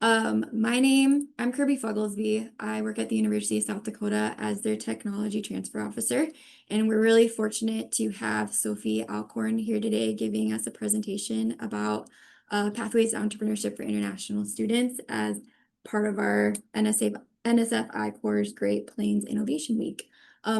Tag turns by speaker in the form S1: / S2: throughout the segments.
S1: I'm Kirby Fugglesby. I work at the University of South Dakota as their technology transfer officer, and we're really fortunate to have Sophie Alcorn here today giving us a presentation about pathways to entrepreneurship for international students as part of our NSF Corps Great Plains Innovation Week.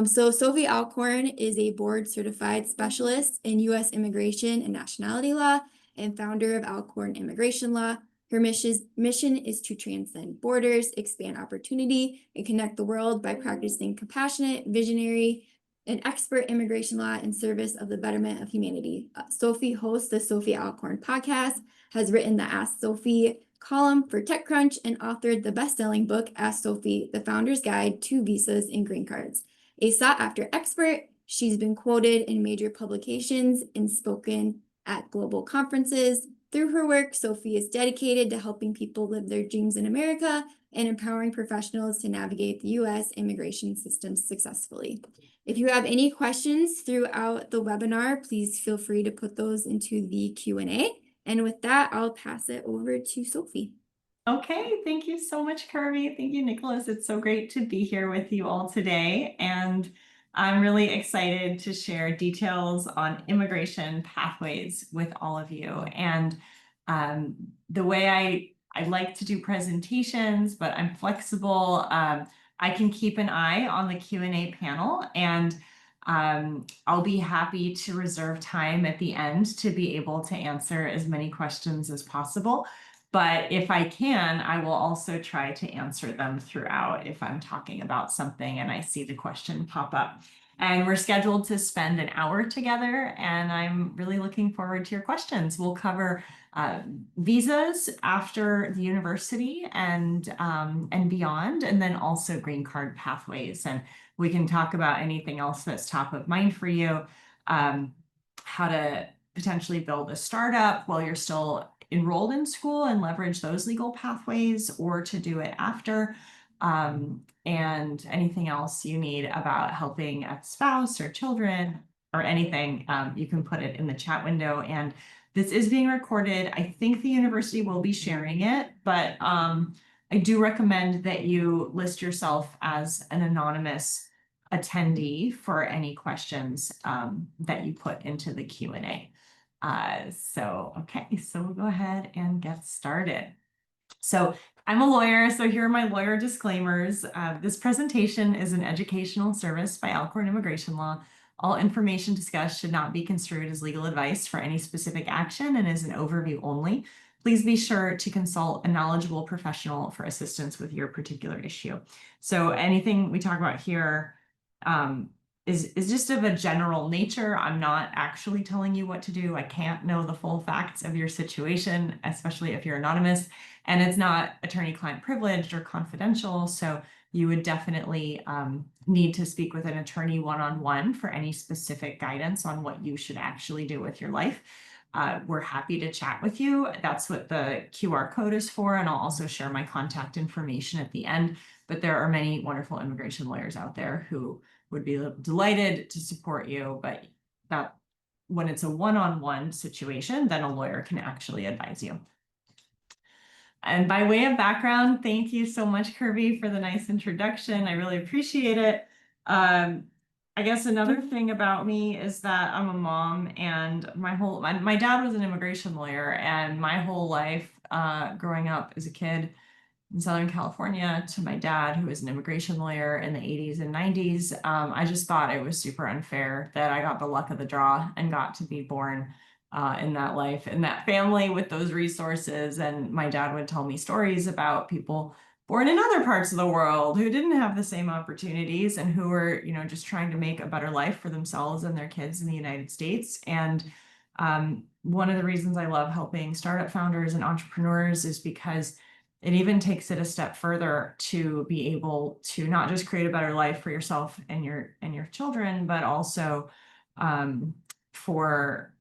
S1: So Sophie Alcorn is a board certified specialist in U.S. immigration and nationality law and founder of Alcorn Immigration Law. Her mission is to transcend borders, expand opportunity, and connect the world by practicing compassionate, visionary, and expert immigration law in service of the betterment of humanity. Sophie hosts the Sophie Alcorn podcast, has written the Ask Sophie column for TechCrunch, and authored the best-selling book, Ask Sophie, The Founder's Guide to Visas and Green Cards. A sought-after expert, she's been quoted in major publications and spoken at global conferences. Through her work, Sophie is dedicated to helping people live their dreams in America and empowering professionals to navigate the U.S. immigration system successfully. If you have any questions throughout the webinar, please feel free to put those into the Q&A. And with that, I'll pass it over to Sophie.
S2: Okay, thank you so much, Kirby. Thank you, Nicholas. It's so great to be here with you all today. And I'm really excited to share details on immigration pathways with all of you. And the way I like to do presentations, but I'm flexible. I can keep an eye on the Q&A panel, and I'll be happy to reserve time at the end to be able to answer as many questions as possible. But if I can, I will also try to answer them throughout if I'm talking about something and I see the question pop up. And we're scheduled to spend an hour together, and I'm really looking forward to your questions. We'll cover visas after the university and beyond, and then also green card pathways. And we can talk about anything else that's top of mind for you, how to potentially build a startup while you're still enrolled in school and leverage those legal pathways, or to do it after, and anything else you need about helping a spouse or children or anything, you can put it in the chat window. And this is being recorded. I think the university will be sharing it, but I do recommend that you list yourself as an anonymous attendee for any questions that you put into the Q&A. Okay, so we'll go ahead and get started. So I'm a lawyer, so here are my lawyer disclaimers. This presentation is an educational service by Alcorn Immigration Law. All information discussed should not be construed as legal advice for any specific action and is an overview only. Please be sure to consult a knowledgeable professional for assistance with your particular issue. So anything we talk about here is just of a general nature. I'm not actually telling you what to do. I can't know the full facts of your situation, especially if you're anonymous, and it's not attorney-client privileged or confidential. So you would definitely need to speak with an attorney one-on-one for any specific guidance on what you should actually do with your life. We're happy to chat with you. That's what the QR code is for, and I'll also share my contact information at the end. But there are many wonderful immigration lawyers out there who would be delighted to support you, but that when it's a one-on-one situation, then a lawyer can actually advise you. And by way of background, thank you so much, Kirby, for the nice introduction. I really appreciate it. I guess another thing about me is that I'm a mom, and my dad was an immigration lawyer, and my whole life growing up as a kid in Southern California to my dad, who was an immigration lawyer in the 80s and 90s. I just thought it was super unfair that I got the luck of the draw and got to be born in that life, in that family with those resources. And my dad would tell me stories about people born in other parts of the world who didn't have the same opportunities and who were, just trying to make a better life for themselves and their kids in the United States. And one of the reasons I love helping startup founders and entrepreneurs is because it even takes it a step further to be able to not just create a better life for yourself and your children, but also for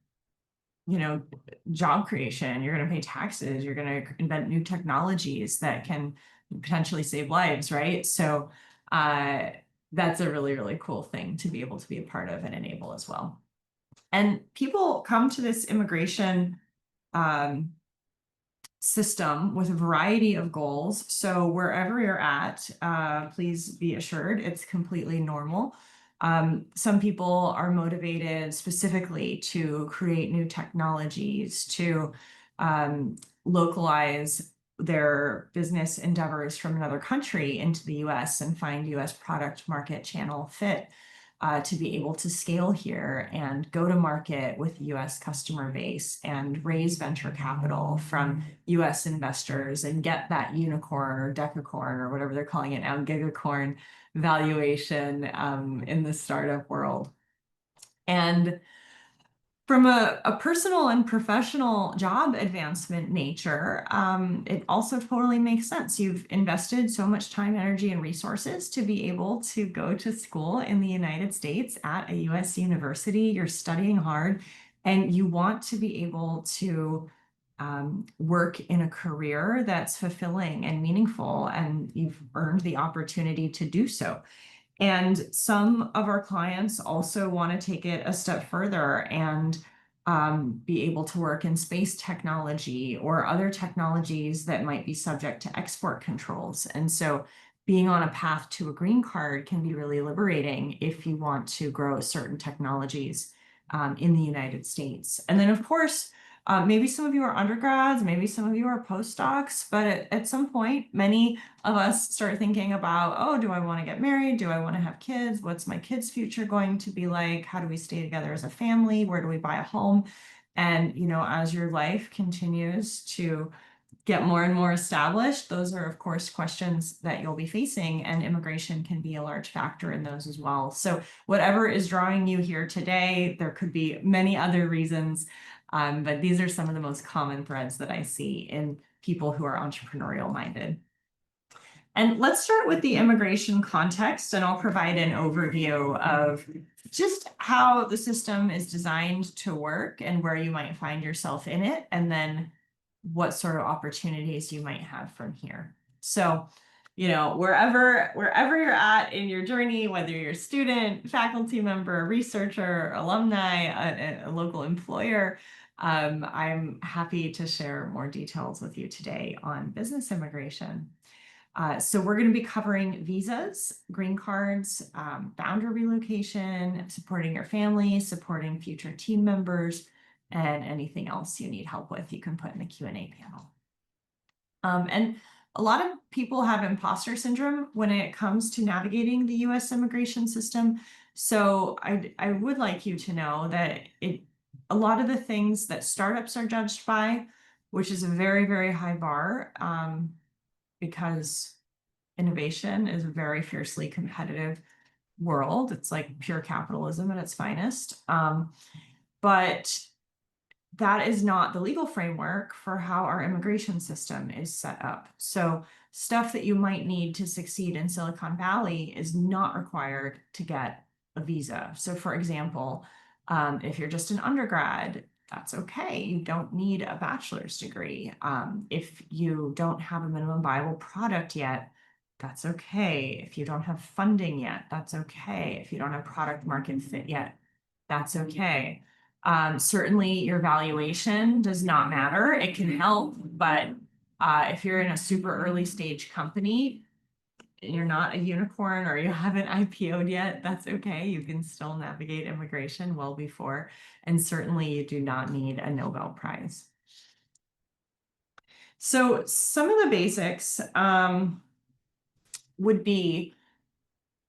S2: job creation. You're going to pay taxes. You're going to invent new technologies that can potentially save lives, right? So that's a really, really cool thing to be able to be a part of and enable as well. And people come to this immigration system with a variety of goals. So wherever you're at, please be assured it's completely normal. Some people are motivated specifically to create new technologies, to localize their business endeavors from another country into the US and find US product market channel fit. To be able to scale here and go to market with US customer base and raise venture capital from US investors and get that unicorn or decacorn or whatever they're calling it now, gigacorn valuation in the startup world. And from a personal and professional job advancement nature, it also totally makes sense. You've invested so much time, energy, and resources to be able to go to school in the United States at a US university. You're studying hard, and you want to be able to work in a career that's fulfilling and meaningful, and you've earned the opportunity to do so. And some of our clients also want to take it a step further and be able to work in space technology or other technologies that might be subject to export controls. And so being on a path to a green card can be really liberating if you want to grow certain technologies in the United States. And then, of course, maybe some of you are undergrads, maybe some of you are postdocs, but at some point, many of us start thinking about, oh, do I want to get married? Do I want to have kids? What's my kids' future going to be like? How do we stay together as a family? Where do we buy a home? And, as your life continues to get more and more established, those are, of course, questions that you'll be facing, and immigration can be a large factor in those as well. So whatever is drawing you here today, there could be many other reasons. But these are some of the most common threads that I see in people who are entrepreneurial minded. And let's start with the immigration context, and I'll provide an overview of just how the system is designed to work and where you might find yourself in it, and then what sort of opportunities you might have from here. So, wherever you're at in your journey, whether you're a student, faculty member, researcher, alumni, a local employer, I'm happy to share more details with you today on business immigration. So we're going to be covering visas, green cards, boundary relocation, supporting your family, supporting future team members, and anything else you need help with, you can put in the Q&A panel. And a lot of people have imposter syndrome when it comes to navigating the US immigration system. So I would like you to know that a lot of the things that startups are judged by, which is a very, very high bar, because innovation is a very fiercely competitive world. It's like pure capitalism at its finest. But that is not the legal framework for how our immigration system is set up. So stuff that you might need to succeed in Silicon Valley is not required to get a visa. So for example, if you're just an undergrad, that's okay. You don't need a bachelor's degree. If you don't have a minimum viable product yet, that's okay. If you don't have funding yet, that's okay. If you don't have product market fit yet, that's okay. Certainly your valuation does not matter. It can help, but if you're in a super early stage company, you're not a unicorn or you haven't IPO'd yet, that's okay. You can still navigate immigration well before, and certainly you do not need a Nobel Prize. So some of the basics would be,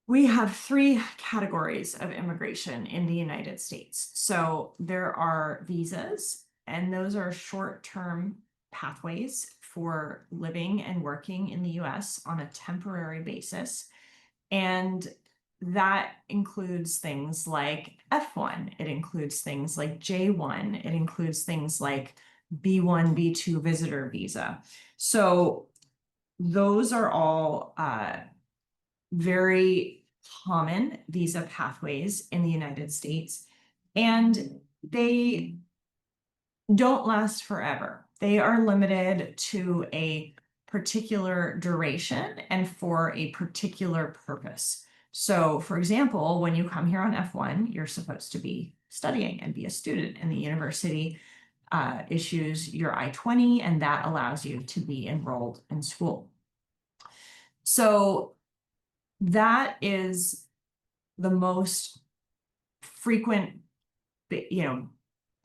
S2: we have three categories of immigration in the United States. So there are visas, and those are short-term pathways for living and working in the US on a temporary basis. And that includes things like F1, it includes things like J1, it includes things like B1, B2 visitor visa. So those are all very common visa pathways in the United States, and they don't last forever. They are limited to a particular duration and for a particular purpose. So for example, when you come here on F1, you're supposed to be studying and be a student in the university. issues your I-20, and that allows you to be enrolled in school. So that is the most frequent,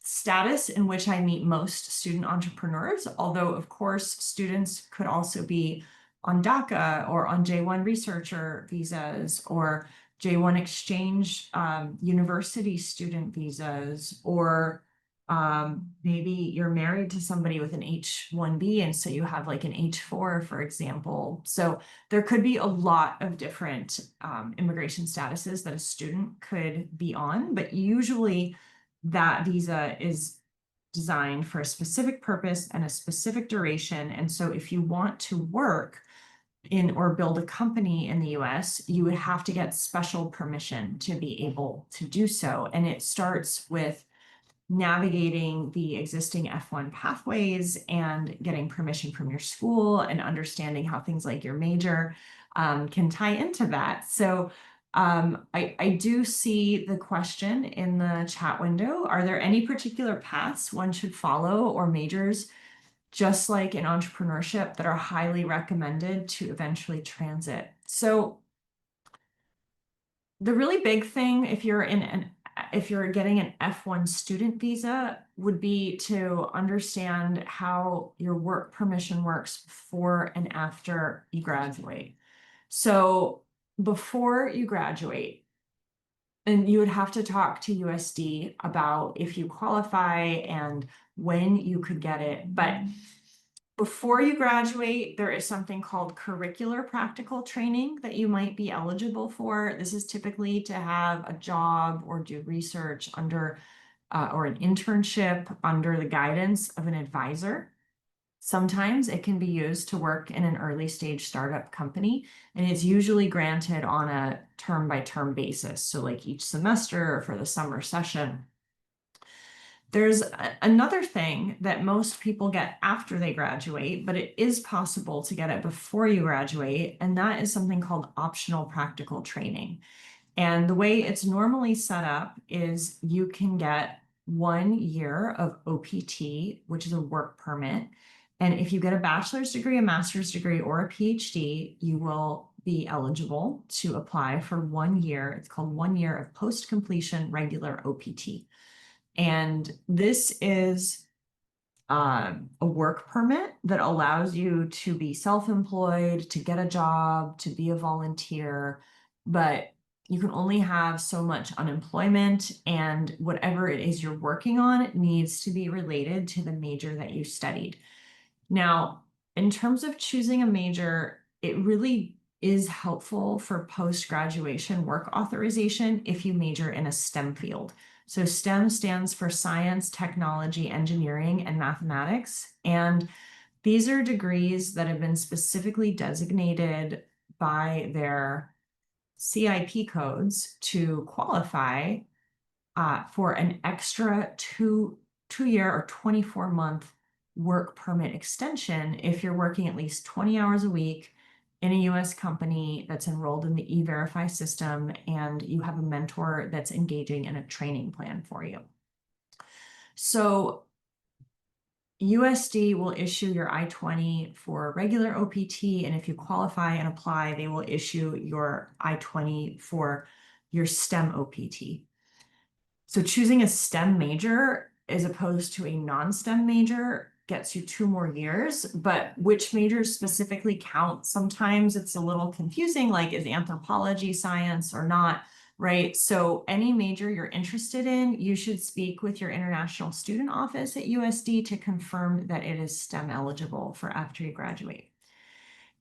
S2: status in which I meet most student entrepreneurs, although of course students could also be on DACA or on J1 researcher visas or J1 exchange university student visas, or maybe you're married to somebody with an H-1B and so you have like an H-4, for example. So there could be a lot of different immigration statuses that a student could be on, but usually that visa is designed for a specific purpose and a specific duration. And so if you want to work in or build a company in the US, you would have to get special permission to be able to do so. And it starts with navigating the existing F1 pathways and getting permission from your school and understanding how things like your major can tie into that. So I do see the question in the chat window. Are there any particular paths one should follow or majors, just like in entrepreneurship, that are highly recommended to eventually transit? So the really big thing, if you're getting an F1 student visa, would be to understand how your work permission works before and after you graduate. So before you graduate, and you would have to talk to USD about if you qualify and when you could get it. But before you graduate, there is something called curricular practical training that you might be eligible for. This is typically to have a job or do research under or an internship under the guidance of an advisor. Sometimes it can be used to work in an early stage startup company, and it's usually granted on a term by term basis. So like each semester or for the summer session. There's another thing that most people get after they graduate, but it is possible to get it before you graduate, and that is something called optional practical training. And the way it's normally set up is you can get 1 year of OPT, which is a work permit. And if you get a bachelor's degree, a master's degree, or a PhD, you will be eligible to apply for 1 year. It's called 1 year of post-completion regular OPT. And this is a work permit that allows you to be self-employed, to get a job, to be a volunteer, but you can only have so much unemployment, and whatever it is you're working on needs to be related to the major that you studied. Now, in terms of choosing a major, it really is helpful for post-graduation work authorization if you major in a STEM field. So STEM stands for science, technology, engineering, and mathematics. And these are degrees that have been specifically designated by their CIP codes to qualify for an extra two-year or 24-month work permit extension if you're working at least 20 hours a week in a US company that's enrolled in the E-Verify system, and you have a mentor that's engaging in a training plan for you. So USD will issue your I-20 for regular OPT, and if you qualify and apply, they will issue your I-20 for your STEM OPT. So choosing a STEM major as opposed to a non-STEM major gets you 2 more years, but which majors specifically count? Sometimes it's a little confusing, like is anthropology science or not, right? So any major you're interested in, you should speak with your international student office at USD to confirm that it is STEM eligible for after you graduate.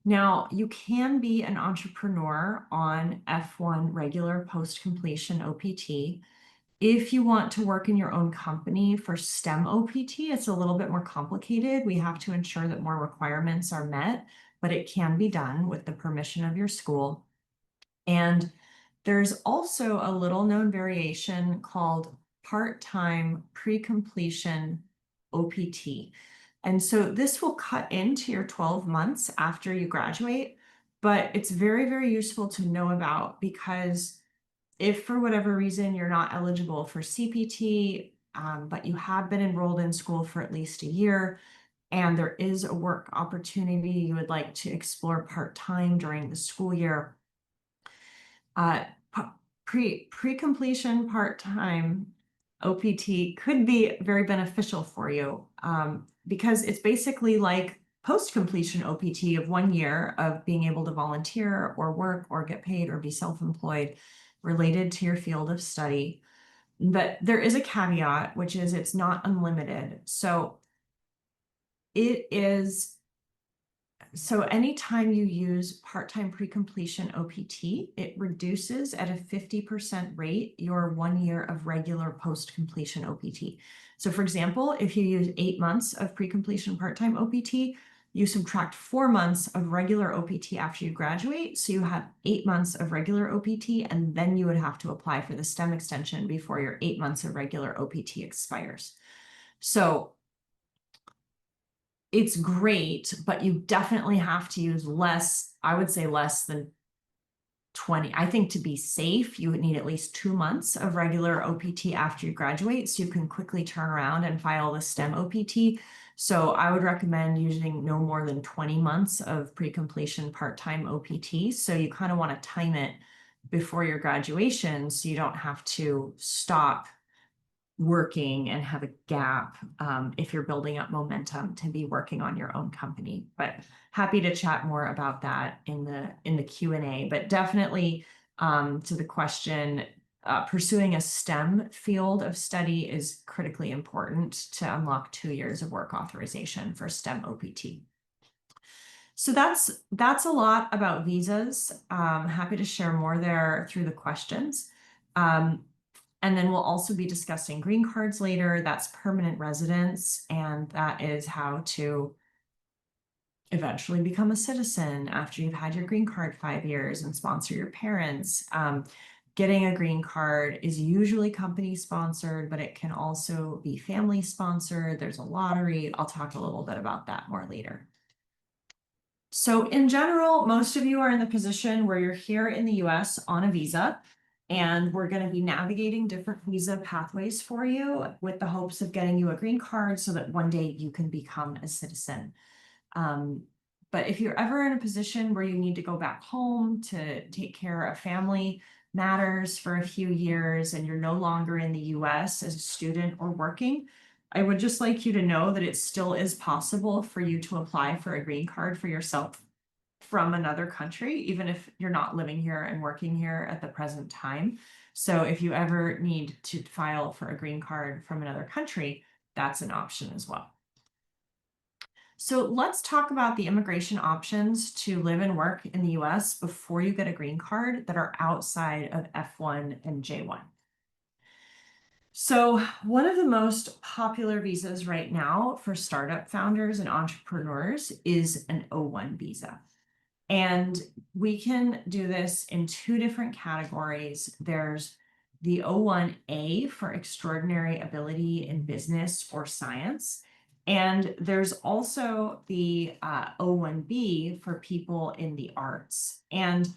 S2: Now, you can be an entrepreneur on F1 regular post-completion OPT. If you want to work in your own company for STEM OPT, it's a little bit more complicated. We have to ensure that more requirements are met, but it can be done with the permission of your school. And there's also a little known variation called part-time pre-completion OPT. And so this will cut into your 12 months after you graduate, but it's very, very useful to know about, because if for whatever reason you're not eligible for CPT, but you have been enrolled in school for at least a year, and there is a work opportunity you would like to explore part-time during the school year, pre-completion part-time OPT could be very beneficial for you, because it's basically like post-completion OPT of 1 year of being able to volunteer or work or get paid or be self-employed related to your field of study. But there is a caveat, which is it's not unlimited. So anytime you use part-time pre-completion OPT, it reduces at a 50% rate your 1 year of regular post-completion OPT. So for example, if you use 8 months of pre-completion part-time OPT, you subtract 4 months of regular OPT after you graduate. So you have 8 months of regular OPT, and then you would have to apply for the STEM extension before your 8 months of regular OPT expires. So it's great, but you definitely have to use less, I would say less than 20. I think to be safe, you would need at least 2 months of regular OPT after you graduate, so you can quickly turn around and file the STEM OPT. So I would recommend using no more than 20 months of pre-completion part-time OPT. So you kind of want to time it before your graduation so you don't have to stop working and have a gap if you're building up momentum to be working on your own company. But happy to chat more about that in the Q&A. But definitely to the question, pursuing a STEM field of study is critically important to unlock 2 years of work authorization for STEM OPT. So that's a lot about visas. Happy to share more there through the questions. And then we'll also be discussing green cards later. That's permanent residence, and that is how to eventually become a citizen after you've had your green card 5 years and sponsor your parents. Getting a green card is usually company sponsored, but it can also be family sponsored. There's a lottery. I'll talk a little bit about that more later. So in general, most of you are in the position where you're here in the US on a visa, and we're going to be navigating different visa pathways for you with the hopes of getting you a green card so that one day you can become a citizen. But if you're ever in a position where you need to go back home to take care of family matters for a few years and you're no longer in the US as a student or working, I would just like you to know that it still is possible for you to apply for a green card for yourself from another country, even if you're not living here and working here at the present time. So if you ever need to file for a green card from another country, that's an option as well. So let's talk about the immigration options to live and work in the US before you get a green card that are outside of F1 and J1. So one of the most popular visas right now for startup founders and entrepreneurs is an O1 visa. And we can do this in 2 different categories. There's the O1A for extraordinary ability in business or science. And there's also the O1B for people in the arts. And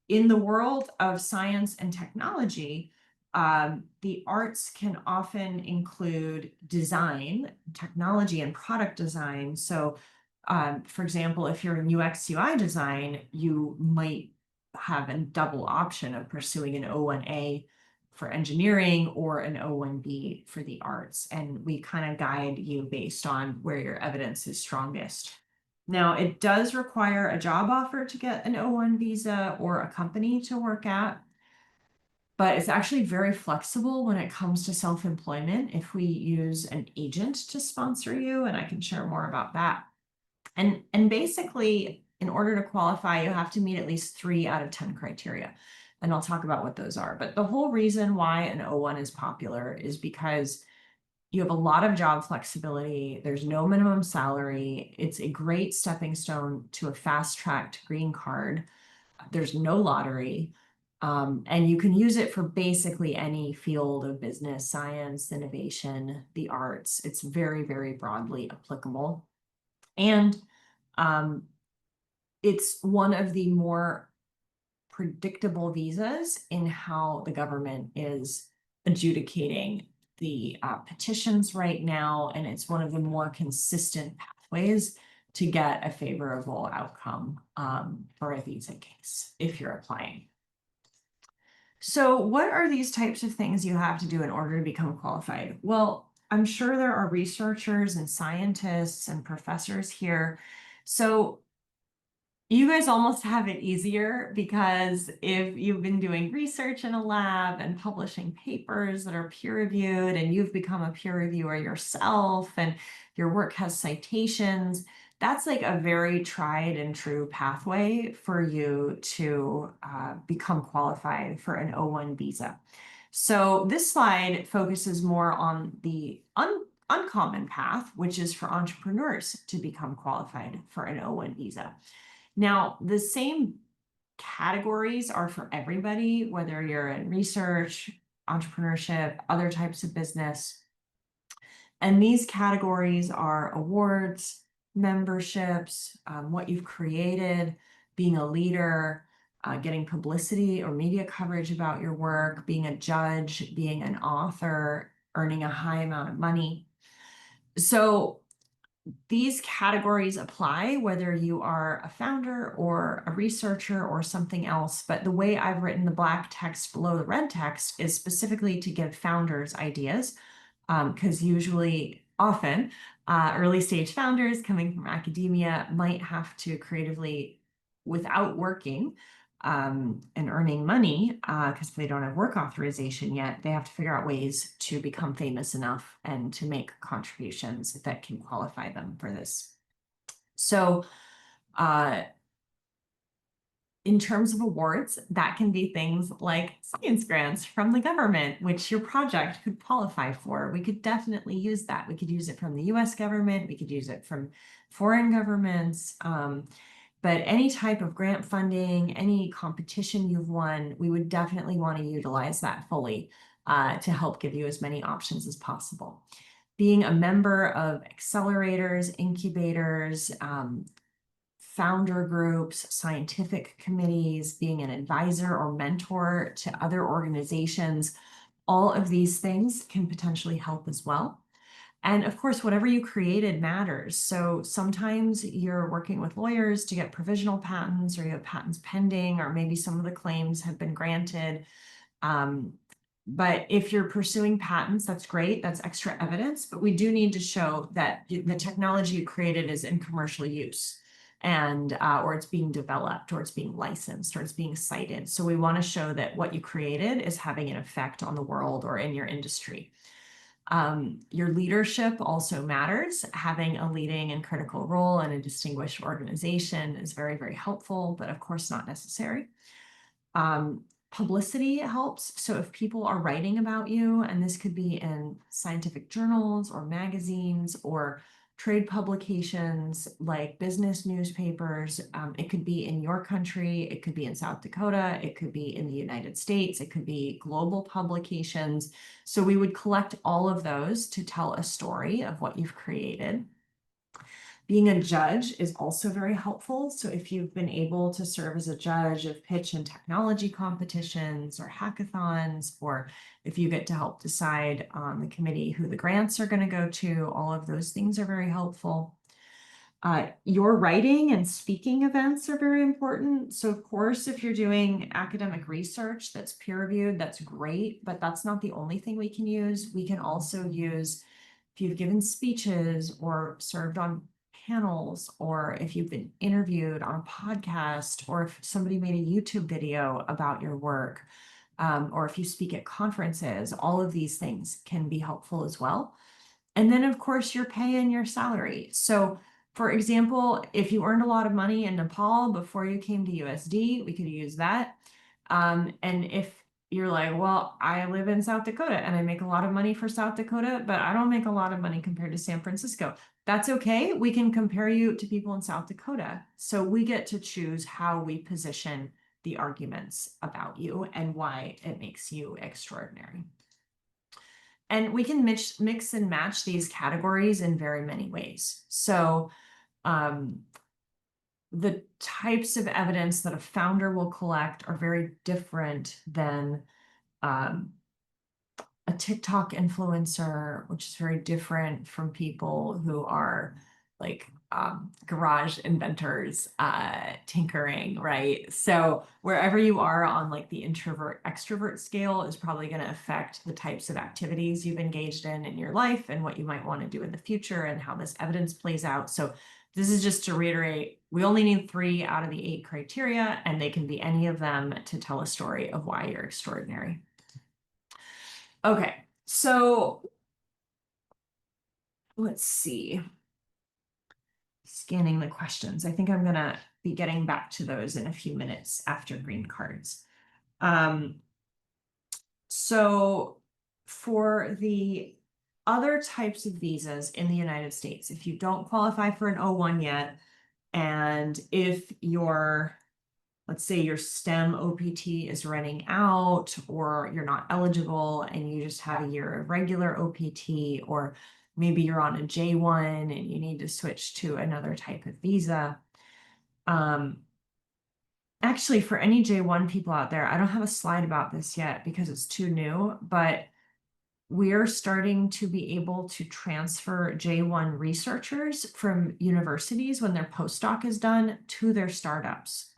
S2: in the world of science and technology, the arts can often include design, technology, and product design. So for example, if you're in UX UI design, you might have a double option of pursuing an O1A for engineering or an O1B for the arts. And we kind of guide you based on where your evidence is strongest. Now, it does require a job offer to get an O1 visa or a company to work at, but it's actually very flexible when it comes to self-employment if we use an agent to sponsor you, and I can share more about that. And basically, in order to qualify, you have to meet at least 3 out of 10 criteria. And I'll talk about what those are. But the whole reason why an O1 is popular is because you have a lot of job flexibility. There's no minimum salary. It's a great stepping stone to a fast-tracked green card. There's no lottery. And you can use it for basically any field of business, science, innovation, the arts. It's very, very broadly applicable. And it's one of the more predictable visas in how the government is adjudicating the petitions right now, and it's one of the more consistent pathways to get a favorable outcome for a visa case if you're applying. So what are these types of things you have to do in order to become qualified? Well, I'm sure there are researchers and scientists and professors here. So you guys almost have it easier, because if you've been doing research in a lab and publishing papers that are peer reviewed, and you've become a peer reviewer yourself, and your work has citations, that's like a very tried and true pathway for you to become qualified for an O1 visa. So this slide focuses more on the uncommon path, which is for entrepreneurs to become qualified for an O1 visa. Now, the same categories are for everybody, whether you're in research, entrepreneurship, other types of business. And these categories are awards, memberships, what you've created, being a leader, getting publicity or media coverage about your work, being a judge, being an author, earning a high amount of money. So these categories apply whether you are a founder or a researcher or something else, but the way I've written the black text below the red text is specifically to give founders ideas, because often early stage founders coming from academia might have to creatively, without working and earning money, because they don't have work authorization yet, they have to figure out ways to become famous enough and to make contributions that can qualify them for this. So in terms of awards, that can be things like science grants from the government, which your project could qualify for. We could definitely use that. We could use it from the US government. We could use it from foreign governments. But any type of grant funding, any competition you've won, we would definitely want to utilize that fully to help give you as many options as possible. Being a member of accelerators, incubators, founder groups, scientific committees, being an advisor or mentor to other organizations, all of these things can potentially help as well. And of course, whatever you created matters. So sometimes you're working with lawyers to get provisional patents, or you have patents pending, or maybe some of the claims have been granted. But if you're pursuing patents, that's great. That's extra evidence. But we do need to show that the technology you created is in commercial use, and or it's being developed, or it's being licensed, or it's being cited. So we want to show that what you created is having an effect on the world or in your industry. Your leadership also matters. Having a leading and critical role in a distinguished organization is very, very helpful, but of course not necessary. Publicity helps. So if people are writing about you, and this could be in scientific journals or magazines or trade publications like business newspapers, it could be in your country, it could be in South Dakota, it could be in the United States, it could be global publications. So we would collect all of those to tell a story of what you've created. Being a judge is also very helpful. So if you've been able to serve as a judge of pitch and technology competitions or hackathons, or if you get to help decide on the committee who the grants are going to go to, all of those things are very helpful. Your writing and speaking events are very important. So of course, if you're doing academic research that's peer reviewed, that's great, but that's not the only thing we can use. We can also use, if you've given speeches or served on panels, or if you've been interviewed on a podcast, or if somebody made a YouTube video about your work, or if you speak at conferences, all of these things can be helpful as well. And then of course your pay and your salary. So for example, if you earned a lot of money in Nepal before you came to USD, we could use that. And if you're like, well, I live in South Dakota and I make a lot of money for South Dakota, but I don't make a lot of money compared to San Francisco. That's okay. We can compare you to people in South Dakota. So we get to choose how we position the arguments about you and why it makes you extraordinary. And we can mix and match these categories in very many ways. So the types of evidence that a founder will collect are very different than a TikTok influencer, which is very different from people who are like garage inventors, tinkering, right? So wherever you are on like the introvert extrovert scale is probably going to affect the types of activities you've engaged in your life and what you might want to do in the future and how this evidence plays out. So this is just to reiterate, we only need 3 out of the 8 criteria, and they can be any of them to tell a story of why you're extraordinary. Okay, so let's see. Scanning the questions. I think I'm gonna be getting back to those in a few minutes after green cards. So for the other types of visas in the United States, if you don't qualify for an O1 yet, and if your, let's say your STEM OPT is running out, or you're not eligible and you just have a year of regular OPT, or maybe you're on a J1 and you need to switch to another type of visa. Actually, for any J1 people out there, I don't have a slide about this yet because it's too new, but we're starting to be able to transfer J1 researchers from universities when their postdoc is done to their startups.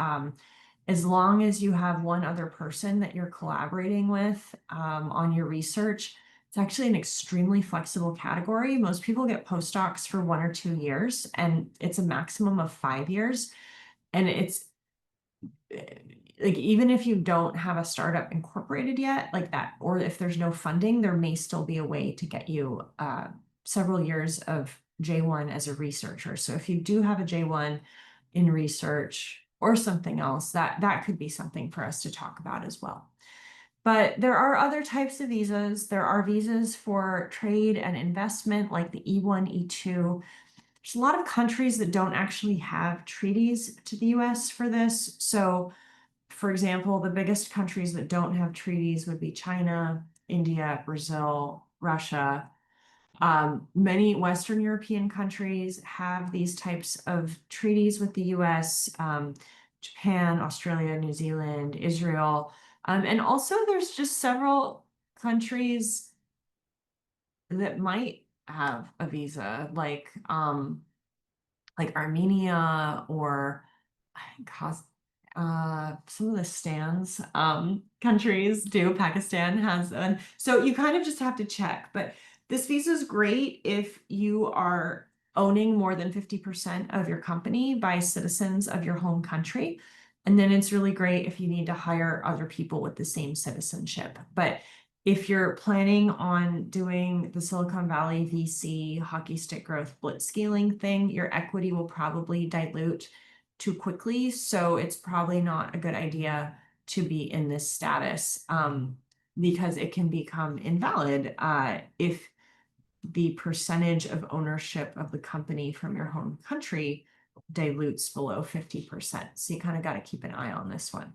S2: As long as you have one other person that you're collaborating with on your research, it's actually an extremely flexible category. Most people get postdocs for 1 or 2 years, and it's a maximum of 5 years. And it's like, even if you don't have a startup incorporated yet, like that, or if there's no funding, there may still be a way to get you several years of J1 as a researcher. So if you do have a J1 in research or something else, that could be something for us to talk about as well. But there are other types of visas. There are visas for trade and investment, like the E1, E2. There's a lot of countries that don't actually have treaties to the US for this. So, for example, the biggest countries that don't have treaties would be China, India, Brazil, Russia. Many Western European countries have these types of treaties with the US, Japan, Australia, New Zealand, Israel. And also there's just several countries that might have a visa, like Armenia, or I think some of the stands countries do. Pakistan has one. So you kind of just have to check. But this visa is great if you are owning more than 50% of your company by citizens of your home country. And then it's really great if you need to hire other people with the same citizenship. But if you're planning on doing the Silicon Valley VC hockey stick growth blitzscaling thing, your equity will probably dilute too quickly. So it's probably not a good idea to be in this status because it can become invalid if the percentage of ownership of the company from your home country dilutes below 50%. So you kind of got to keep an eye on this one.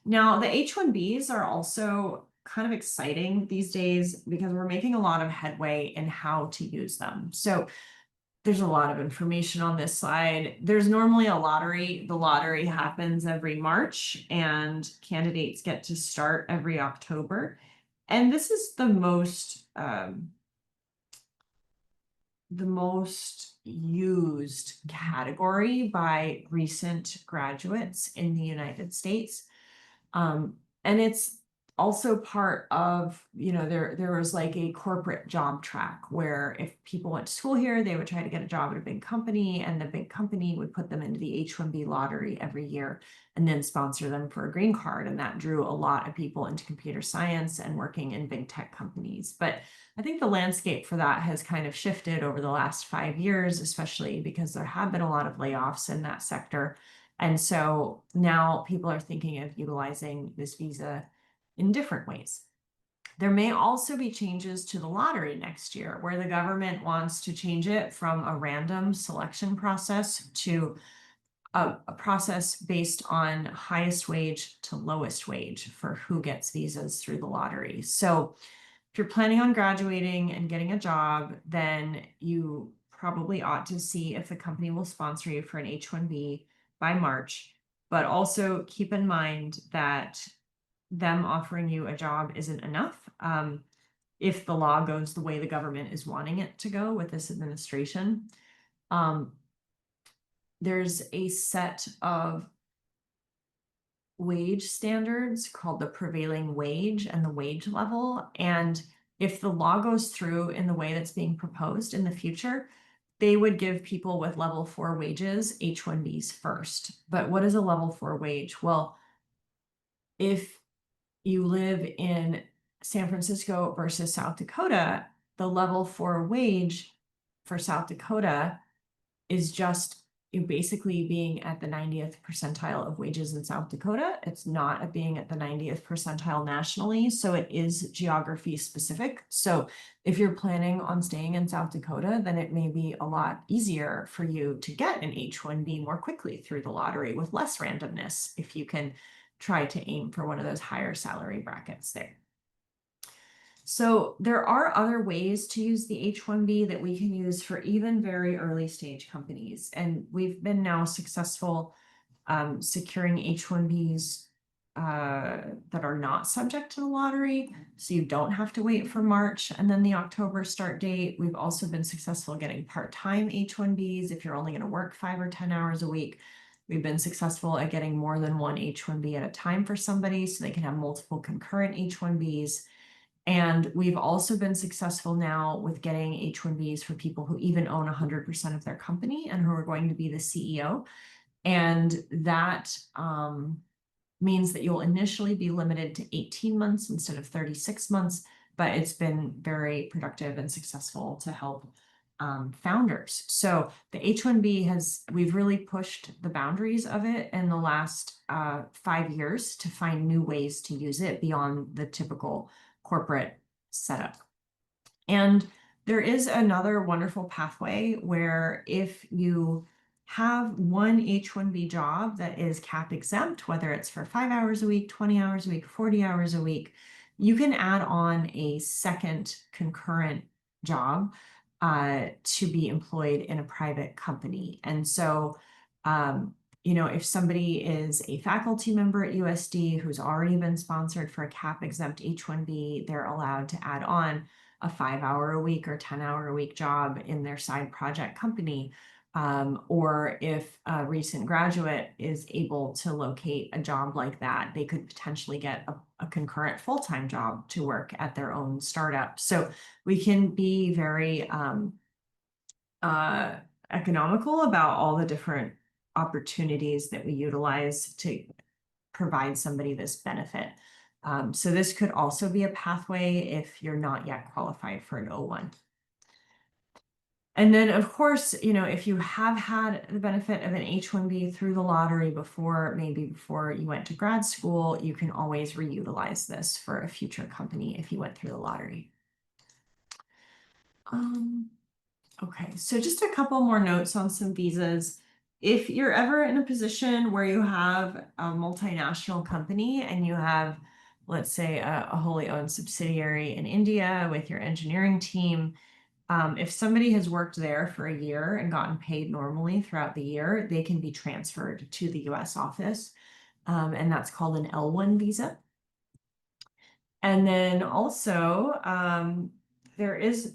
S2: Now, the H-1Bs are also kind of exciting these days because we're making a lot of headway in how to use them. So there's a lot of information on this slide. There's normally a lottery. The lottery happens every March, and candidates get to start every October. And this is the most used category by recent graduates in the United States. And it's also part of, there was like a corporate job track where if people went to school here, they would try to get a job at a big company, and the big company would put them into the H-1B lottery every year and then sponsor them for a green card. And that drew a lot of people into computer science and working in big tech companies. But I think the landscape for that has kind of shifted over the last 5 years, especially because there have been a lot of layoffs in that sector. And so now people are thinking of utilizing this visa in different ways. There may also be changes to the lottery next year, where the government wants to change it from a random selection process to a process based on highest wage to lowest wage for who gets visas through the lottery. So if you're planning on graduating and getting a job, then you probably ought to see if the company will sponsor you for an H-1B by March. But also keep in mind that them offering you a job isn't enough. if the law goes the way the government is wanting it to go with this administration. There's a set of wage standards called the prevailing wage and the wage level. And if the law goes through in the way that's being proposed in the future, they would give people with level 4 wages H-1Bs first. But what is a level 4 wage? Well, if you live in San Francisco versus South Dakota, the level 4 wage for South Dakota is just basically being at the 90th percentile of wages in South Dakota. It's not being at the 90th percentile nationally, so it is geography specific. So if you're planning on staying in South Dakota, then it may be a lot easier for you to get an H-1B more quickly through the lottery with less randomness if you can try to aim for one of those higher salary brackets there. So there are other ways to use the H-1B that we can use for even very early stage companies. And we've been now successful securing H-1Bs that are not subject to the lottery. So you don't have to wait for March and then the October start date. We've also been successful getting part-time H-1Bs if you're only going to work 5 or 10 hours a week. We've been successful at getting more than one H-1B at a time for somebody so they can have multiple concurrent H-1Bs. And we've also been successful now with getting H-1Bs for people who even own 100% of their company and who are going to be the CEO. And that means that you'll initially be limited to 18 months instead of 36 months, but it's been very productive and successful to help founders. So the H-1B we've really pushed the boundaries of it in the last 5 years to find new ways to use it beyond the typical corporate setup. And there is another wonderful pathway where if you have one H-1B job that is cap exempt, whether it's for 5 hours a week, 20 hours a week, 40 hours a week, you can add on a second concurrent job to be employed in a private company. And so, if somebody is a faculty member at USD who's already been sponsored for a cap exempt H-1B, they're allowed to add on a 5-hour a week or 10-hour a week job in their side project company. Or if a recent graduate is able to locate a job like that, they could potentially get a concurrent full-time job to work at their own startup. So we can be very economical about all the different opportunities that we utilize to provide somebody this benefit. So this could also be a pathway if you're not yet qualified for an O1. And then, of course, if you have had the benefit of an H-1B through the lottery before, maybe before you went to grad school, you can always reutilize this for a future company if you went through the lottery. Okay, so just a couple more notes on some visas. If you're ever in a position where you have a multinational company and you have, let's say, a wholly owned subsidiary in India with your engineering team, if somebody has worked there for a year and gotten paid normally throughout the year, they can be transferred to the US office, and that's called an L1 visa. And then also, there is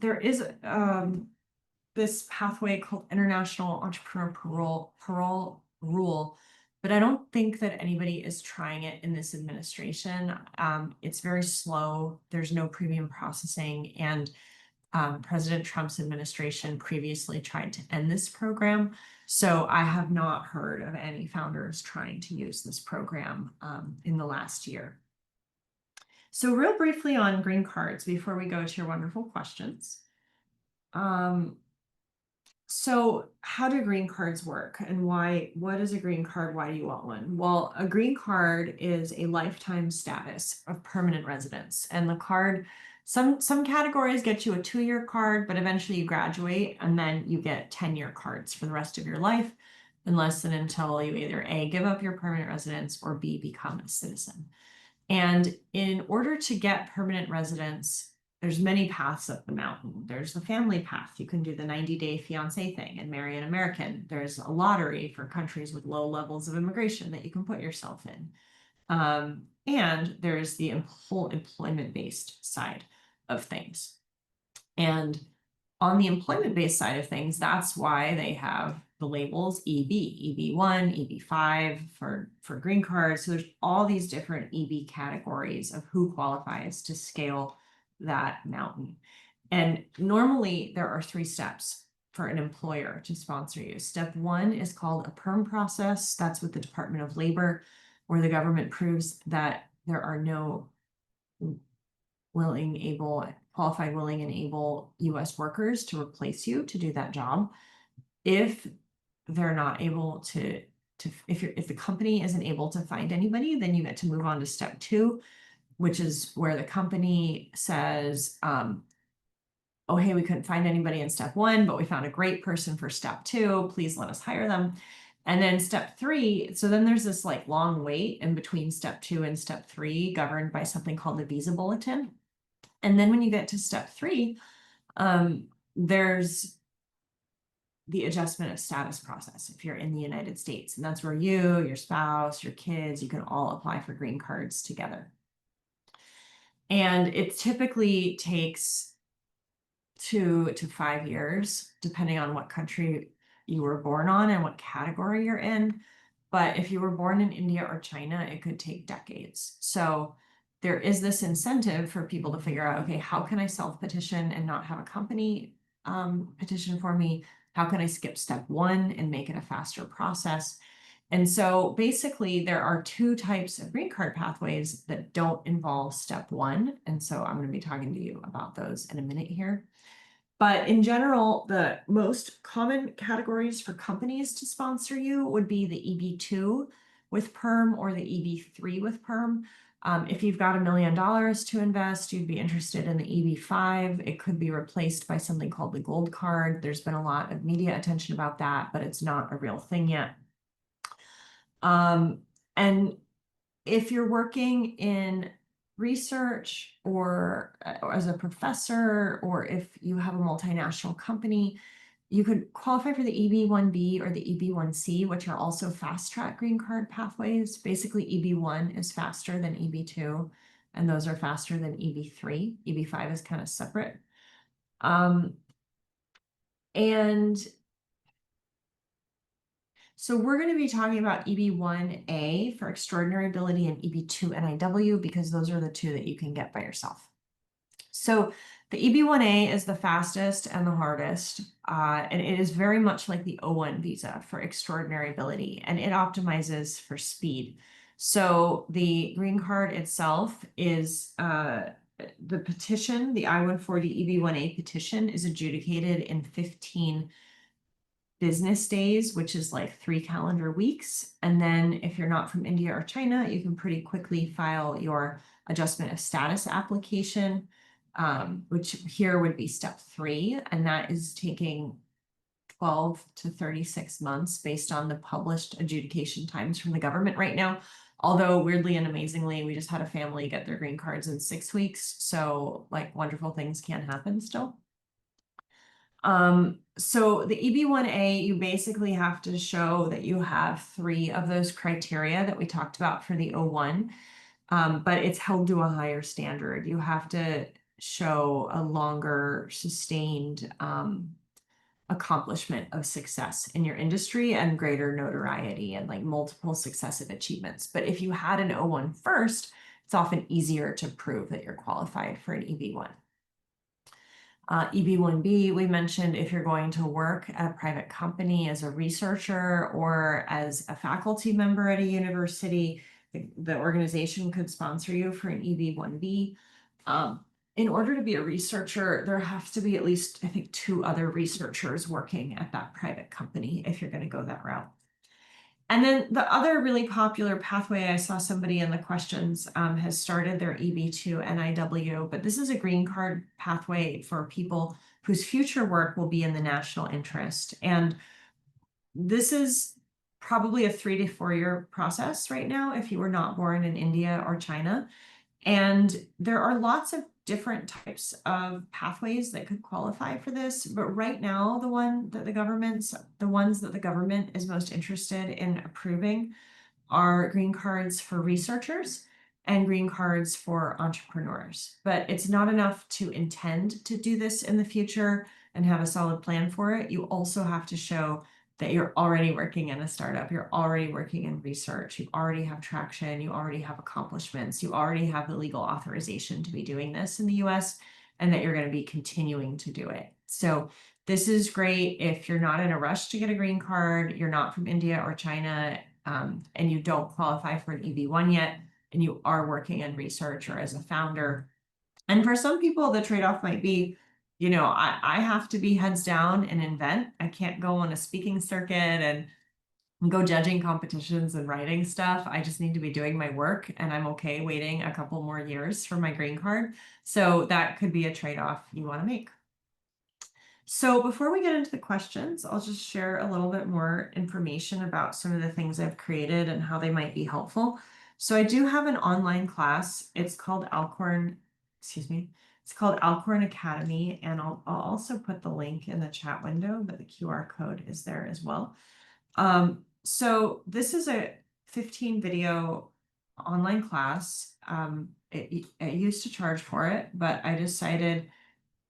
S2: this pathway called International Entrepreneur Parole Rule, but I don't think that anybody is trying it in this administration. It's very slow. There's no premium processing, and President Trump's administration previously tried to end this program. So I have not heard of any founders trying to use this program in the last year. So real briefly on green cards before we go to your wonderful questions. So how do green cards work and what is a green card? Why do you want one? Well, a green card is a lifetime status of permanent residence, and the card, some categories get you a 2-year card, but eventually you graduate and then you get 10-year cards for the rest of your life, unless and until you either A, give up your permanent residence, or B, become a citizen. And in order to get permanent residence, there's many paths up the mountain. There's the family path. You can do the 90-day fiance thing and marry an American. There's a lottery for countries with low levels of immigration that you can put yourself in. And there's the whole employment-based side. of things. And on the employment-based side of things, that's why they have the labels EB, EB1, EB5 for green cards. So there's all these different EB categories of who qualifies to scale that mountain. And normally there are 3 steps for an employer to sponsor you. Step 1 is called a perm process. That's with the Department of Labor, where the government proves that there are no qualified, willing, and able US workers to replace you to do that job. If they're not able to if the company isn't able to find anybody, then you get to move on to step 2, which is where the company says, oh, hey, we couldn't find anybody in step 1, but we found a great person for step 2. Please let us hire them. And then step 3, so then there's this like long wait in between step 2 and step 3, governed by something called the visa bulletin. And then when you get to step 3, there's the adjustment of status process if you're in the United States. And that's where you, your spouse, your kids, you can all apply for green cards together. And it typically takes 2 to 5 years, depending on what country you were born on and what category you're in. But if you were born in India or China, it could take decades. So there is this incentive for people to figure out, okay, how can I self-petition and not have a company petition for me? How can I skip step 1 and make it a faster process? And so basically there are 2 types of green card pathways that don't involve step 1. And so I'm going to be talking to you about those in a minute here. But in general, the most common categories for companies to sponsor you would be the EB2 with perm or the EB3 with perm. If you've got $1 million to invest, you'd be interested in the EB5. It could be replaced by something called the gold card. There's been a lot of media attention about that, but it's not a real thing yet. And if you're working in research or as a professor, or if you have a multinational company, you could qualify for the EB1B or the EB1C, which are also fast track green card pathways. Basically, EB1 is faster than EB2, and those are faster than EB3. EB5 is kind of separate. And so we're going to be talking about EB1A for extraordinary ability and EB2 NIW because those are the 2 that you can get by yourself. So the EB1A is the fastest and the hardest, and it is very much like the O1 visa for extraordinary ability, and it optimizes for speed. So the green card itself is the petition, the I-140 EB1A petition is adjudicated in 15 business days, which is like 3 calendar weeks. And then if you're not from India or China, you can pretty quickly file your adjustment of status application, which here would be step 3. And that is taking 12 to 36 months based on the published adjudication times from the government right now. Although weirdly and amazingly, we just had a family get their green cards in 6 weeks. So like wonderful things can happen still. So the EB1A, you basically have to show that you have 3 of those criteria that we talked about for the O1, but it's held to a higher standard. You have to show a longer sustained accomplishment of success in your industry and greater notoriety and like multiple successive achievements. But if you had an O1 first, it's often easier to prove that you're qualified for an EB1. EB1B, we mentioned if you're going to work at a private company as a researcher or as a faculty member at a university, the organization could sponsor you for an EB1B. In order to be a researcher, there has to be at least, I think, 2 other researchers working at that private company if you're going to go that route. And then the other really popular pathway, I saw somebody in the questions has started their EB2 NIW, but this is a green card pathway for people whose future work will be in the national interest. And this is probably a 3 to 4 year process right now if you were not born in India or China. And there are lots of different types of pathways that could qualify for this. But right now, the ones that the government is most interested in approving are green cards for researchers and green cards for entrepreneurs. But it's not enough to intend to do this in the future and have a solid plan for it. You also have to show that you're already working in a startup, you're already working in research, you already have traction, you already have accomplishments, you already have the legal authorization to be doing this in the US, and that you're going to be continuing to do it. So this is great if you're not in a rush to get a green card, you're not from India or China, and you don't qualify for an EB-1 yet, and you are working in research or as a founder. And for some people, the trade-off might be, I have to be heads down and invent. I can't go on a speaking circuit and go judging competitions and writing stuff. I just need to be doing my work, and I'm okay waiting a couple more years for my green card. So that could be a trade-off you want to make. So before we get into the questions, I'll just share a little bit more information about some of the things I've created and how they might be helpful. So I do have an online class. It's called Alcorn, it's called Alcorn Academy, and I'll also put the link in the chat window, but the QR code is there as well. So this is a 15 video online class. It used to charge for it, but I decided,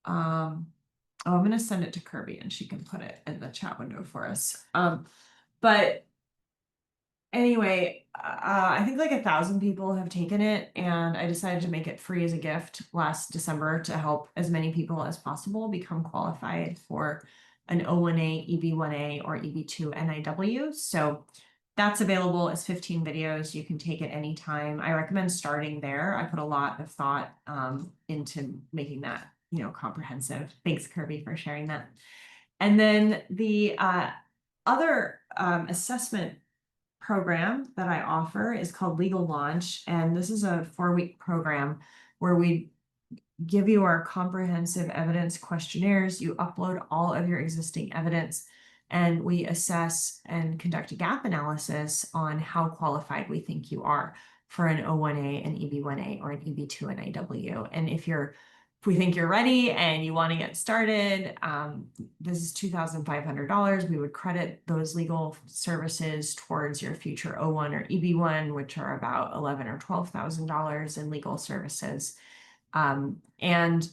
S2: I'm going to send it to Kirby and she can put it in the chat window for us. But anyway, I think like 1,000 people have taken it, and I decided to make it free as a gift last December to help as many people as possible become qualified for an O1A, EB1A, or EB2 NIW. So that's available as 15 videos. You can take it anytime. I recommend starting there. I put a lot of thought into making that, comprehensive. Thanks, Kirby, for sharing that. And then the other assessment program that I offer is called Legal Launch. And this is a 4-week program where we give you our comprehensive evidence questionnaires. You upload all of your existing evidence, and we assess and conduct a gap analysis on how qualified we think you are for an O1A, an EB1A, or an EB2 NIW. And if we think you're ready and you want to get started, this is $2,500. We would credit those legal services towards your future O1 or EB1, which are about $11,000 or $12,000 in legal services. And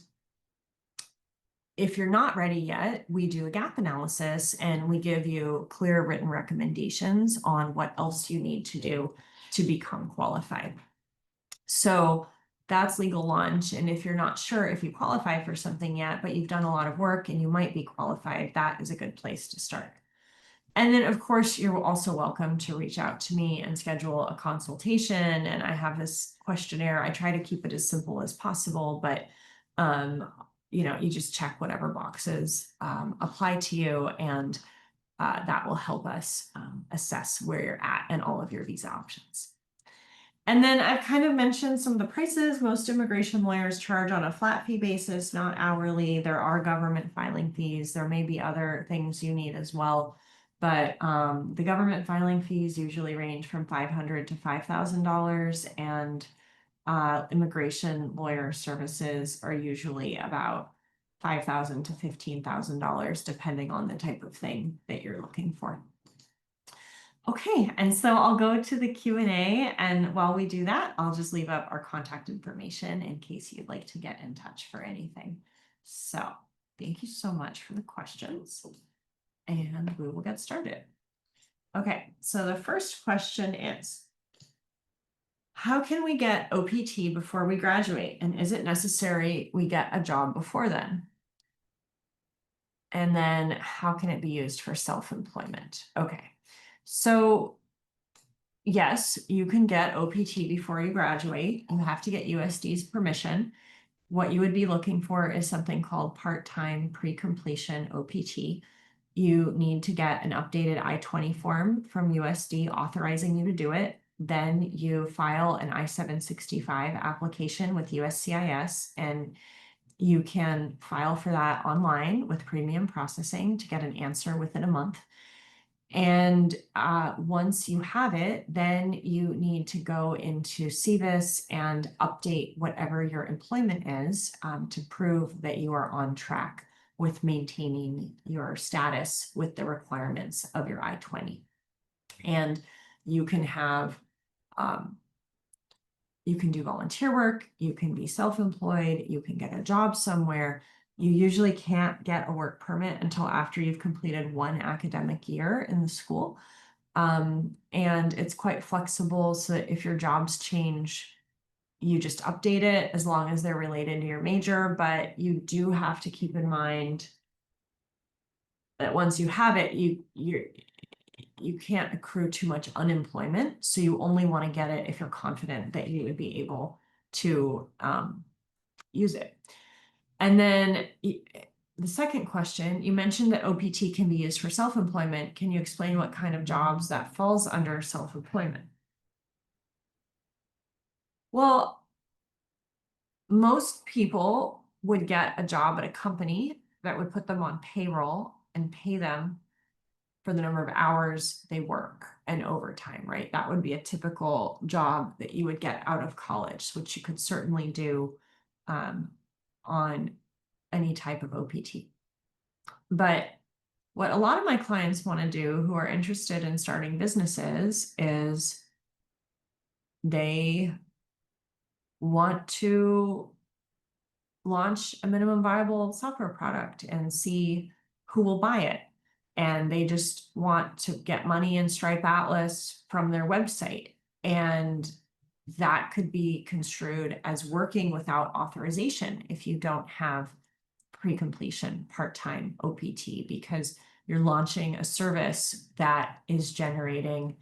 S2: if you're not ready yet, we do a gap analysis and we give you clear written recommendations on what else you need to do to become qualified. So that's Legal Launch. And if you're not sure if you qualify for something yet, but you've done a lot of work and you might be qualified, that is a good place to start. And then, of course, you're also welcome to reach out to me and schedule a consultation. And I have this questionnaire. I try to keep it as simple as possible, but you just check whatever boxes apply to you, and that will help us assess where you're at and all of your visa options. And then I've kind of mentioned some of the prices. Most immigration lawyers charge on a flat fee basis, not hourly. There are government filing fees. There may be other things you need as well. But the government filing fees usually range from $500 to $5,000, and immigration lawyer services are usually about $5,000 to $15,000, depending on the type of thing that you're looking for. Okay, and so I'll go to the Q&A, and while we do that, I'll just leave up our contact information in case you'd like to get in touch for anything. So thank you so much for the questions, and we will get started. Okay, so the first question is, how can we get OPT before we graduate? And is it necessary we get a job before then? And then how can it be used for self-employment? Okay, so yes, you can get OPT before you graduate. You have to get USD's permission. What you would be looking for is something called part-time pre-completion OPT. You need to get an updated I-20 form from USD authorizing you to do it. Then you file an I-765 application with USCIS, and you can file for that online with premium processing to get an answer within a month. And once you have it, then you need to go into CVIS and update whatever your employment is to prove that you are on track with maintaining your status with the requirements of your I-20. And you can have You can do volunteer work, you can be self-employed, you can get a job somewhere. You usually can't get a work permit until after you've completed one academic year in the school. And it's quite flexible, so that if your jobs change, you just update it as long as they're related to your major. But you do have to keep in mind that once you have it, you can't accrue too much unemployment. So you only want to get it if you're confident that you would be able to use it. And then the second question, you mentioned that OPT can be used for self-employment. Can you explain what kind of jobs that falls under self-employment? Well, most people would get a job at a company that would put them on payroll and pay them for the number of hours they work and overtime, right? That would be a typical job that you would get out of college, which you could certainly do on any type of OPT. But what a lot of my clients want to do who are interested in starting businesses is they want to launch a minimum viable software product and see who will buy it. And they just want to get money in Stripe Atlas from their website. And that could be construed as working without authorization if you don't have pre-completion part-time OPT, because you're launching a service that is generating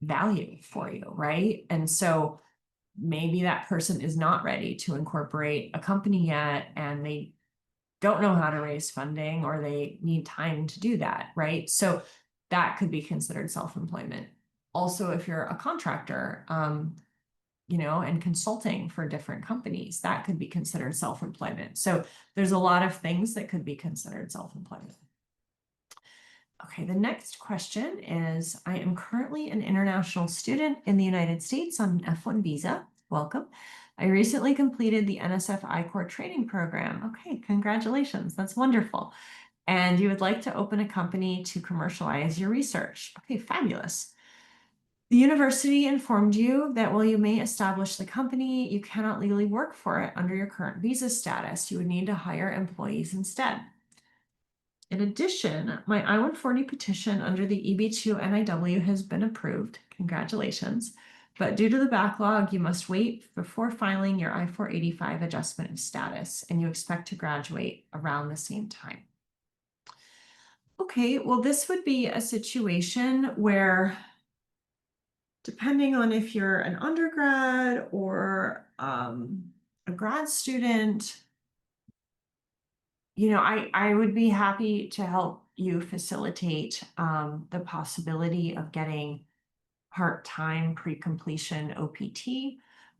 S2: value for you, right? And so maybe that person is not ready to incorporate a company yet, and they don't know how to raise funding, or they need time to do that, right? So that could be considered self-employment. Also, if you're a contractor, and consulting for different companies, that could be considered self-employment. So there's a lot of things that could be considered self-employment. Okay, the next question is, I am currently an international student in the United States on an F1 visa. Welcome. I recently completed the NSF I-Corps training program. Okay, congratulations. That's wonderful. And you would like to open a company to commercialize your research. Okay, fabulous. The university informed you that while you may establish the company, you cannot legally work for it under your current visa status. You would need to hire employees instead. In addition, my I-140 petition under the EB2 NIW has been approved. Congratulations. But due to the backlog, you must wait before filing your I-485 adjustment of status, and you expect to graduate around the same time. Okay, well, this would be a situation where, depending on if you're an undergrad or a grad student, I would be happy to help you facilitate the possibility of getting part-time pre-completion OPT,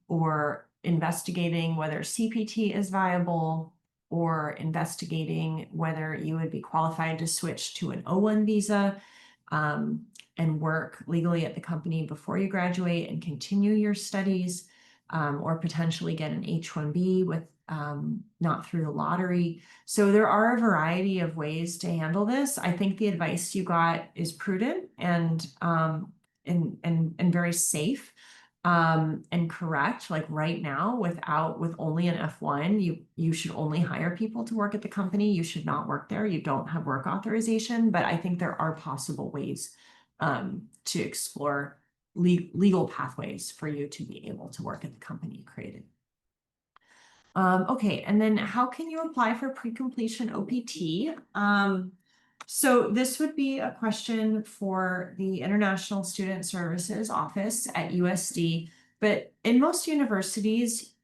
S2: or investigating whether CPT is viable, or investigating whether you would be qualified to switch to an O1 visa and work legally at the company before you graduate and continue your studies, or potentially get an H-1B with not through the lottery. So there are a variety of ways to handle this. I think the advice you got is prudent and very safe and correct. Like right now, with only an F1, you should only hire people to work at the company. You should not work there. You don't have work authorization. But I think there are possible ways to explore legal pathways for you to be able to work at the company you created. Okay, and then how can you apply for pre-completion OPT? So this would be a question for the International Student Services Office at USD, but in most universities,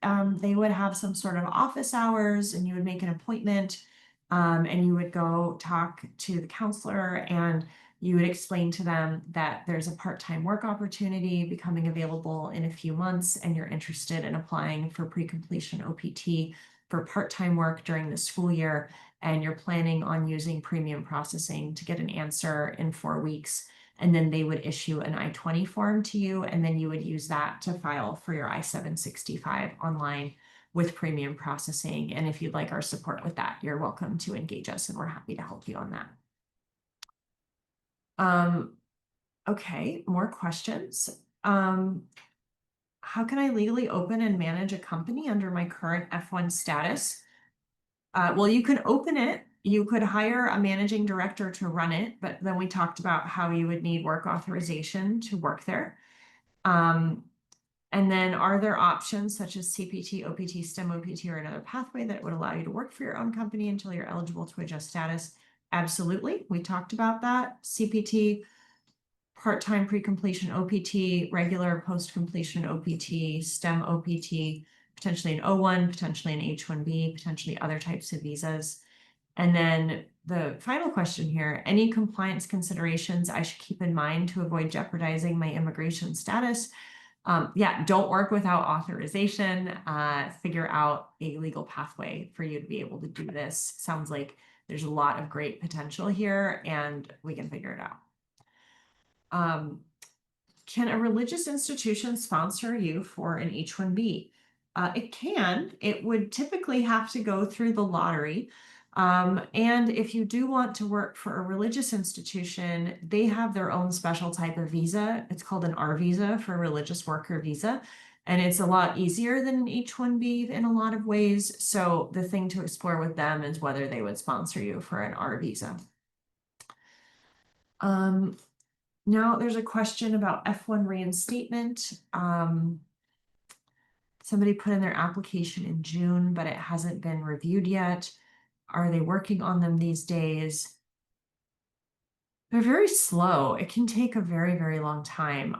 S2: they would have some sort of office hours, and you would make an appointment, and you would go talk to the counselor, and you would explain to them that there's a part-time work opportunity becoming available in a few months, and you're interested in applying for pre-completion OPT for part-time work during the school year, and you're planning on using premium processing to get an answer in 4 weeks. And then they would issue an I-20 form to you, and then you would use that to file for your I-765 online with premium processing. And if you'd like our support with that, you're welcome to engage us, and we're happy to help you on that. Okay, more questions. how can I legally open and manage a company under my current F1 status? Well, you can open it. You could hire a managing director to run it, but then we talked about how you would need work authorization to work there. And then are there options such as CPT, OPT, STEM OPT, or another pathway that would allow you to work for your own company until you're eligible to adjust status? Absolutely. We talked about that. CPT, part-time pre-completion OPT, regular post-completion OPT, STEM OPT, potentially an O1, potentially an H1B, potentially other types of visas. And then the final question here, any compliance considerations I should keep in mind to avoid jeopardizing my immigration status? Yeah, don't work without authorization. Figure out a legal pathway for you to be able to do this. Sounds like there's a lot of great potential here and we can figure it out. Can a religious institution sponsor you for an H-1B? It can. It would typically have to go through the lottery. And if you do want to work for a religious institution, they have their own special type of visa. It's called an R visa, for religious worker visa. And it's a lot easier than an H-1B in a lot of ways. So the thing to explore with them is whether they would sponsor you for an R visa. Now there's a question about F1 reinstatement. Somebody put in their application in June, but it hasn't been reviewed yet. Are they working on them these days? They're very slow. It can take a very, very long time.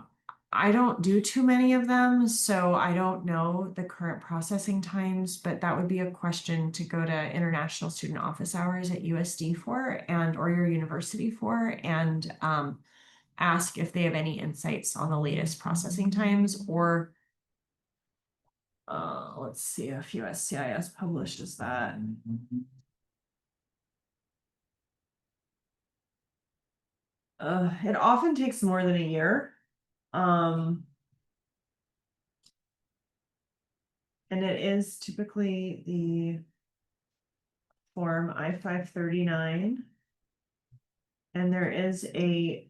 S2: I don't do too many of them, so I don't know the current processing times, but that would be a question to go to International Student Office Hours at USD for, and or your university for, and ask if they have any insights on the latest processing times, or let's see if USCIS publishes that. It often takes more than a year. And it is typically the form I-539. And there is a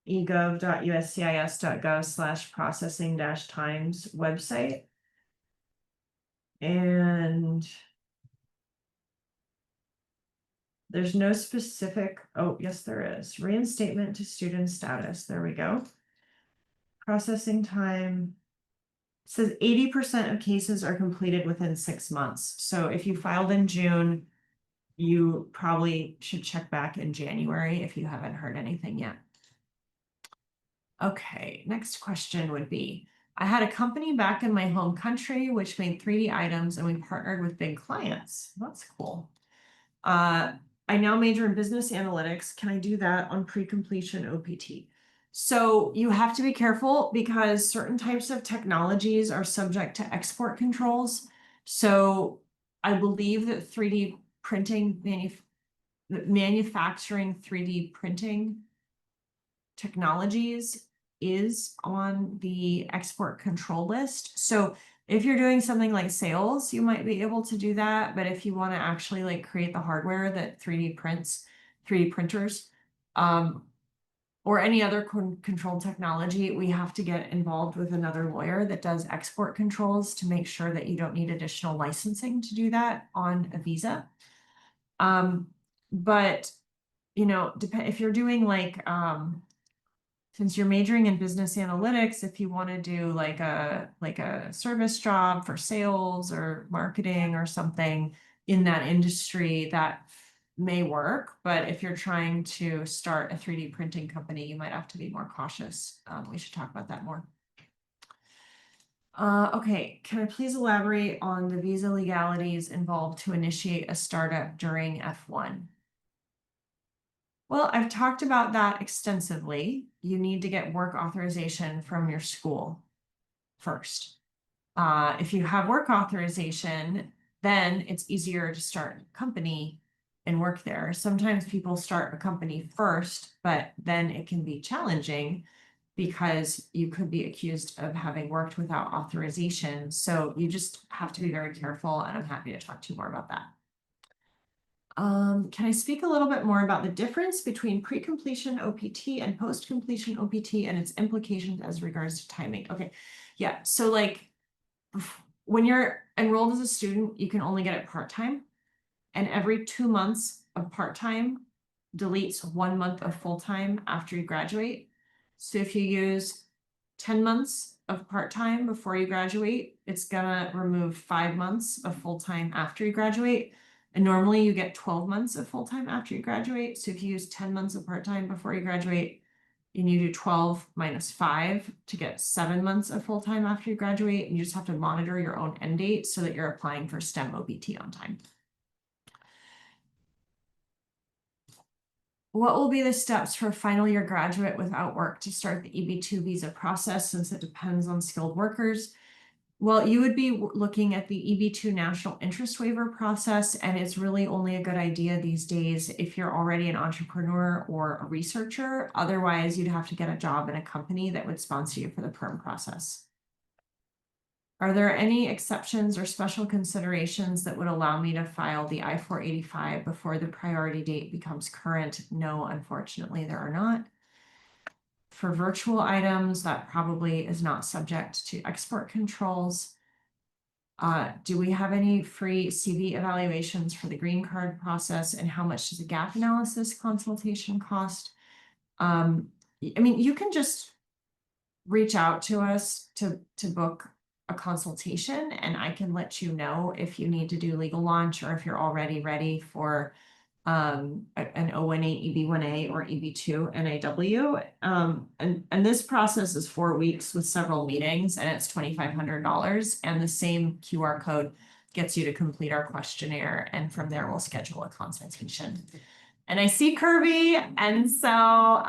S2: egov.uscis.gov/processing-times website. And there's no specific, oh, yes, there is. Reinstatement to student status. There we go. Processing time. It says 80% of cases are completed within 6 months. So if you filed in June, you probably should check back in January if you haven't heard anything yet. Okay, next question would be, I had a company back in my home country which made 3D items and we partnered with big clients. That's cool. I now major in business analytics. Can I do that on pre-completion OPT? So you have to be careful because certain types of technologies are subject to export controls. So I believe that 3D printing, manufacturing 3D printing technologies is on the export control list. So if you're doing something like sales, you might be able to do that. But if you want to actually like create the hardware that 3D prints, 3D printers, or any other control technology, we have to get involved with another lawyer that does export controls to make sure that you don't need additional licensing to do that on a visa. But you know, if you're doing like, since you're majoring in business analytics, if you want to do like a service job for sales or marketing or something in that industry, that may work. But if you're trying to start a 3D printing company, you might have to be more cautious. We should talk about that more. Okay, can I please elaborate on the visa legalities involved to initiate a startup during F1? Well, I've talked about that extensively. You need to get work authorization from your school first. If you have work authorization, then it's easier to start a company and work there. Sometimes people start a company first, but then it can be challenging because you could be accused of having worked without authorization. So you just have to be very careful, and I'm happy to talk to you more about that. Can I speak a little bit more about the difference between pre-completion OPT and post-completion OPT and its implications as regards to timing? Okay, yeah, so like when you're enrolled as a student, you can only get it part-time, and every 2 months of part-time deletes 1 month of full-time after you graduate. So if you use 10 months of part-time before you graduate, it's gonna remove 5 months of full-time after you graduate. And normally you get 12 months of full-time after you graduate. So if you use 10 months of part-time before you graduate, and you do 12 minus 5 to get 7 months of full-time after you graduate, and you just have to monitor your own end date so that you're applying for STEM OPT on time. What will be the steps for a final year graduate without work to start the EB-2 visa process, since it depends on skilled workers? Well, you would be looking at the EB-2 national interest waiver process, and it's really only a good idea these days if you're already an entrepreneur or a researcher. Otherwise, you'd have to get a job in a company that would sponsor you for the perm process. Are there any exceptions or special considerations that would allow me to file the I-485 before the priority date becomes current? No, unfortunately, there are not. For virtual items, that probably is not subject to export controls. Do we have any free CV evaluations for the green card process, and how much does a gap analysis consultation cost? I mean, you can just reach out to us to book a consultation, and I can let you know if you need to do legal launch or if you're already ready for an O18 EB1A or EB2 NAW. And this process is 4 weeks with several meetings, and it's $2,500, and the same QR code gets you to complete our questionnaire, and from there we'll schedule a consultation. And I see Kirby, and so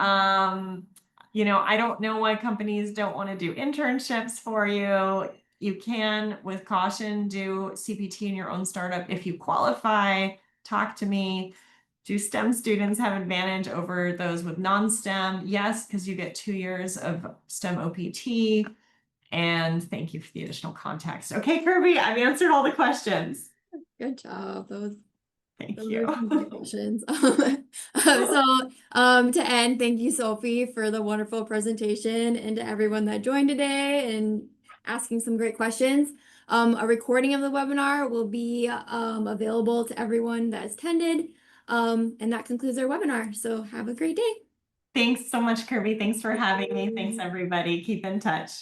S2: you know, I don't know why companies don't want to do internships for you. You can, with caution, do CPT in your own startup if you qualify. Talk to me. Do STEM students have advantage over those with non-STEM? Yes, because you get 2 years of STEM OPT. And thank you for the additional context. Okay, Kirby, I've answered all the questions.
S1: Good job.
S2: Thank
S1: Those
S2: you.
S1: are some great questions. To end, thank you, Sophie, for the wonderful presentation, and to everyone that joined today and asking some great questions. A recording of the webinar will be available to everyone that has attended. And that concludes our webinar. So have a great day.
S2: Thanks so much, Kirby. Thanks for having me. Thanks, everybody. Keep in touch.